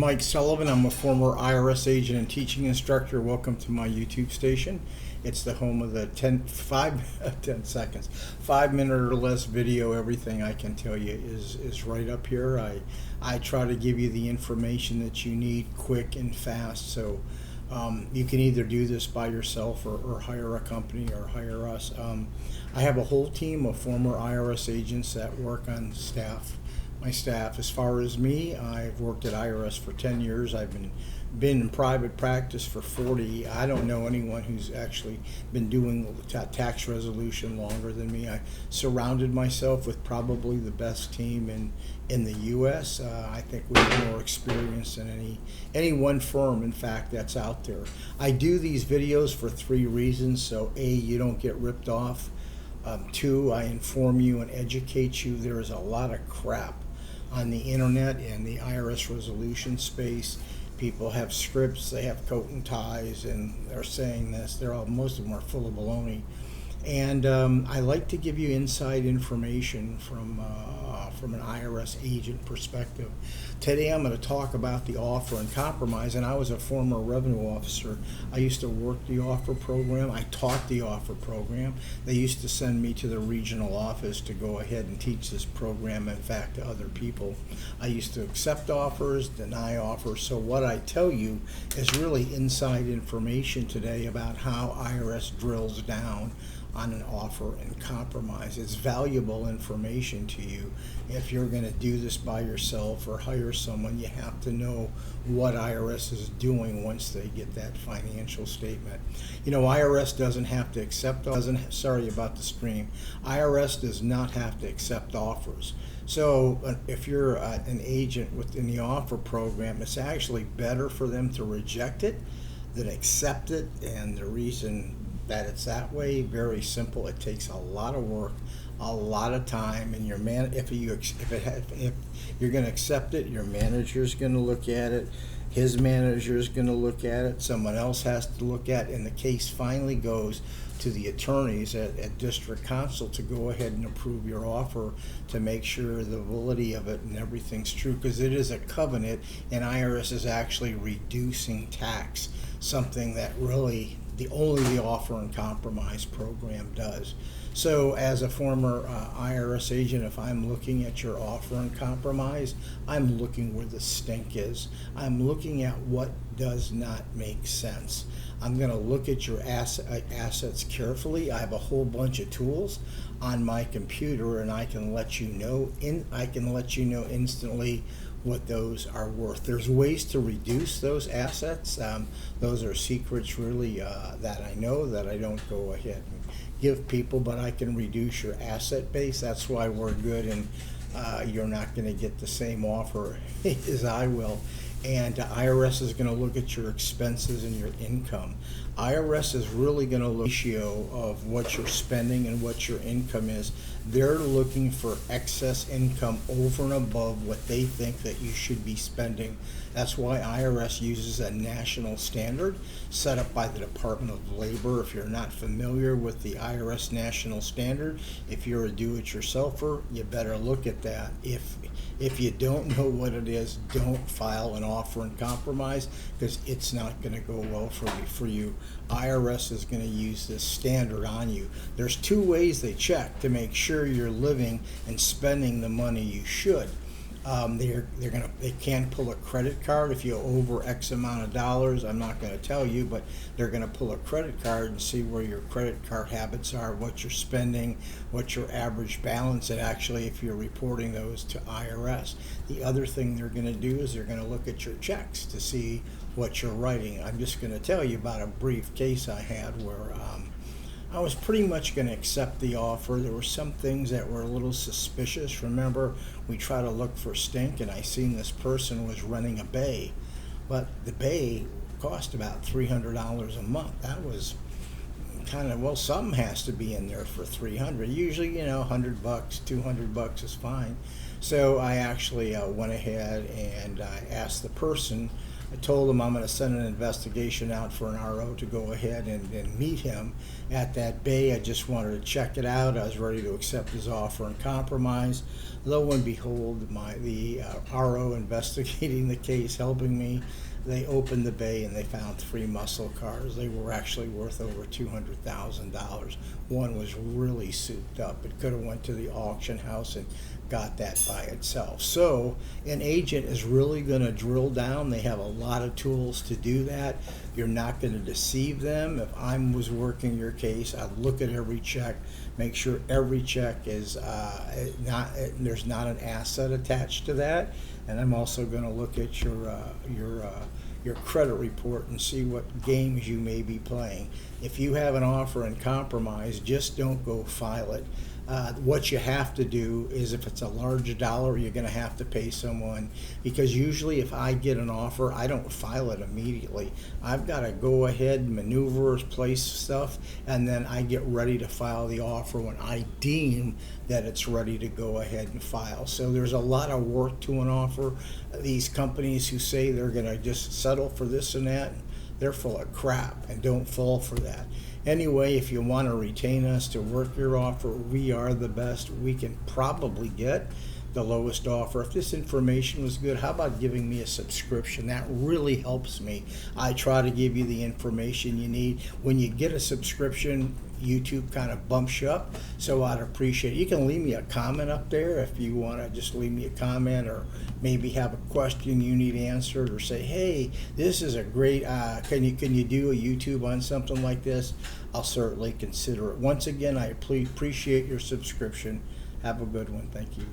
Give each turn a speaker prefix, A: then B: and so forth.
A: Mike Sullivan. I'm a former IRS agent and teaching instructor. Welcome to my YouTube station. It's the home of the 10 seconds, 5 minute or less video. Everything I can tell you is right up here. I try to give you the information that you need quick and fast. So you can either do this by yourself or hire a company or hire us. I have a whole team of former IRS agents that work on my staff. As far as me, I've worked at IRS for 10 years. I've been in private practice for 40. I don't know anyone who's actually been doing tax resolution longer than me. I surrounded myself with probably the best team in the U.S. I think we have more experience than any one firm, in fact, that's out there. I do these videos for 3 reasons. So A, you don't get ripped off. 2, I inform you and educate you. There is a lot of crap on the internet and the IRS resolution space. People have scripts, they have coat and ties, and they're saying this. Most of them are full of baloney. And I like to give you inside information from an IRS agent perspective. Today I'm going to talk about the offer and compromise, and I was a former revenue officer. I used to work the offer program. I taught the offer program. They used to send me to the regional office to go ahead and teach this program, in fact, to other people. I used to accept offers, deny offers. So what I tell you is really inside information today about how IRS drills down on an offer and compromise. It's valuable information to you. If you're going to do this by yourself or hire someone, you have to know what IRS is doing once they get that financial statement. You know, IRS doesn't have to accept, sorry about the stream. IRS does not have to accept offers. So if you're an agent within the offer program, it's actually better for them to reject it than accept it. And the reason that it's that way, very simple. It takes a lot of work, a lot of time, and if you're going to accept it, your manager's going to look at it, his manager's going to look at it, someone else has to look at it, and the case finally goes to the attorneys at district council to go ahead and approve your offer to make sure the validity of it and everything's true, because it is a covenant, and IRS is actually reducing tax, something that really only the offer and compromise program does. So as a former IRS agent, if I'm looking at your offer and compromise, I'm looking where the stink is. I'm looking at what does not make sense. I'm going to look at your assets carefully. I have a whole bunch of tools on my computer, and I can let you know instantly what those are worth. There's ways to reduce those assets. Those are secrets really that I know that I don't go ahead and give people, but I can reduce your asset base. That's why we're good, and you're not going to get the same offer as I will. And IRS is going to look at your expenses and your income. IRS is really going to look at the ratio of what you're spending and what your income is. They're looking for excess income over and above what they think that you should be spending. That's why IRS uses a national standard set up by the Department of Labor. If you're not familiar with the IRS national standard, if you're a do-it-yourselfer, you better look at that. If you don't know what it is, don't file an offer and compromise, because it's not going to go well for you. IRS is going to use this standard on you. There's 2 ways they check to make sure you're living and spending the money you should. They can pull a credit card if you owe over X amount of dollars. I'm not going to tell you, but they're going to pull a credit card and see where your credit card habits are, what you're spending, what your average balance, and actually if you're reporting those to IRS. The other thing they're going to do is they're going to look at your checks to see what you're writing. I'm just going to tell you about a brief case I had where I was pretty much going to accept the offer. There were some things that were a little suspicious. Remember, we try to look for stink, and I seen this person was renting a bay, but the bay cost about $300 a month. That was kind of, well, something has to be in there for $300. Usually, $100, $200 is fine. So I actually went ahead and I asked the person I told him I'm going to send an investigation out for an RO to go ahead and meet him at that bay. I just wanted to check it out. I was ready to accept his offer and compromise. Lo and behold, the RO investigating the case, helping me, they opened the bay and they found 3 muscle cars. They were actually worth over $200,000. One was really souped up. It could have went to the auction house and got that by itself. So an agent is really going to drill down. They have a lot of tools to do that. You're not going to deceive them. If I was working your case, I'd look at every check, make sure every check is there's not an asset attached to that. And I'm also going to look at your credit report and see what games you may be playing. If you have an offer and compromise, just don't go file it. What you have to do is, if it's a large dollar, you're going to have to pay someone, because usually if I get an offer, I don't file it immediately. I've got to go ahead, maneuver, place stuff, and then I get ready to file the offer when I deem that it's ready to go ahead and file. So there's a lot of work to an offer. These companies who say they're going to just settle for this and that, they're full of crap, and don't fall for that. Anyway, if you want to retain us to work your offer, we are the best we can probably get, the lowest offer. If this information was good, how about giving me a subscription? That really helps me. I try to give you the information you need. When you get a subscription, YouTube kind of bumps you up, so I'd appreciate it. You can leave me a comment up there if you want to just leave me a comment, or maybe have a question you need answered, or say, hey, this is a great, can you do a YouTube on something like this? I'll certainly consider it. Once again, I appreciate your subscription. Have a good one. Thank you.